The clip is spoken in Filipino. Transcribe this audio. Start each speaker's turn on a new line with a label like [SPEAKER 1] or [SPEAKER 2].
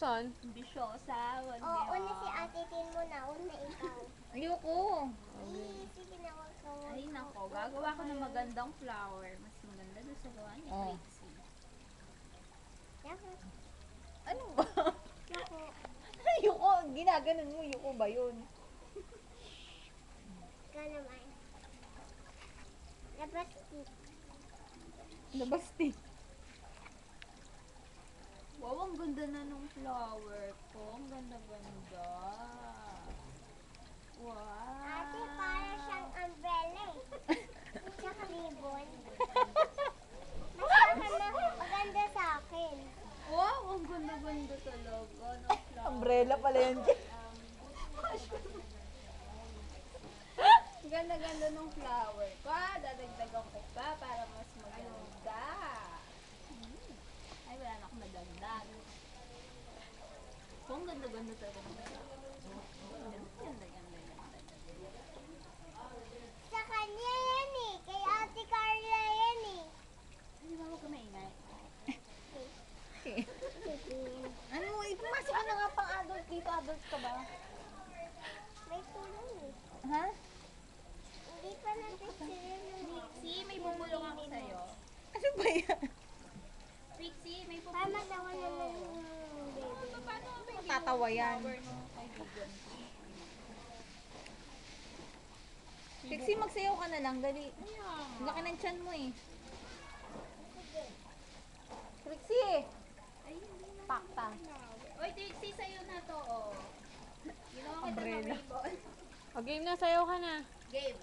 [SPEAKER 1] Saan?
[SPEAKER 2] Ambisyosa.
[SPEAKER 3] Oo, una si Ate Tin mo na. Una ikaw.
[SPEAKER 2] Ayoko.
[SPEAKER 3] Sige na, wag ka.
[SPEAKER 2] Ay, nako. Gagawa ko ng magandang flower. Mas maganda doon sa gawa ni
[SPEAKER 4] Oh.
[SPEAKER 2] Trixie.
[SPEAKER 3] Yako.
[SPEAKER 2] Ano ba?
[SPEAKER 3] Yako.
[SPEAKER 4] Yuko, ginaganon mo. Yuko ba yun?
[SPEAKER 3] Ikaw naman. Labastik.
[SPEAKER 4] Nabasti.
[SPEAKER 2] Wow, ang ganda na nung flower ko. Ang ganda-ganda. Wow.
[SPEAKER 3] Ate, para siyang umbrella eh. Tsaka ribbon. Maganda sa akin.
[SPEAKER 2] Wow, ang ganda-ganda talaga ng flower.
[SPEAKER 4] Umbrella pala yan.
[SPEAKER 2] Ang ganda-ganda ng flower ko. Dadagdagan ko pa para mas maganda. Ay, wala na akong madagdag. So, ang ganda-ganda talaga ng flower. Ganda-ganda.
[SPEAKER 3] Sa kanya yan eh. Kay Ate Carla yan eh.
[SPEAKER 2] Hindi ba huwag ka maingay?
[SPEAKER 4] Ano, pumasok ka na nga pang adult dito. Adult ka ba?
[SPEAKER 3] May tulong eh.
[SPEAKER 4] Ha?
[SPEAKER 3] Hindi pa natin sila
[SPEAKER 2] Trixie, may bubulong ako sa'yo.
[SPEAKER 4] Ano ba yan?
[SPEAKER 2] Trixie, may bubulong
[SPEAKER 3] Tama daw
[SPEAKER 2] ako.
[SPEAKER 3] naman yung baby.
[SPEAKER 2] Paano may
[SPEAKER 4] Matatawa yan.
[SPEAKER 2] flower nung kaibigan ko?
[SPEAKER 4] Pixie, magsayaw ka na lang. Dali.
[SPEAKER 2] Ayan.
[SPEAKER 4] Laki ng tiyan mo eh. Trixie!
[SPEAKER 2] Ay, hindi na.
[SPEAKER 4] Pakta.
[SPEAKER 2] Oy, Trixie, sa'yo na to, oh. Ginawa kita ng
[SPEAKER 4] Umbrella.
[SPEAKER 2] ribbon.
[SPEAKER 1] O, game na, sayaw ka na.
[SPEAKER 2] Game.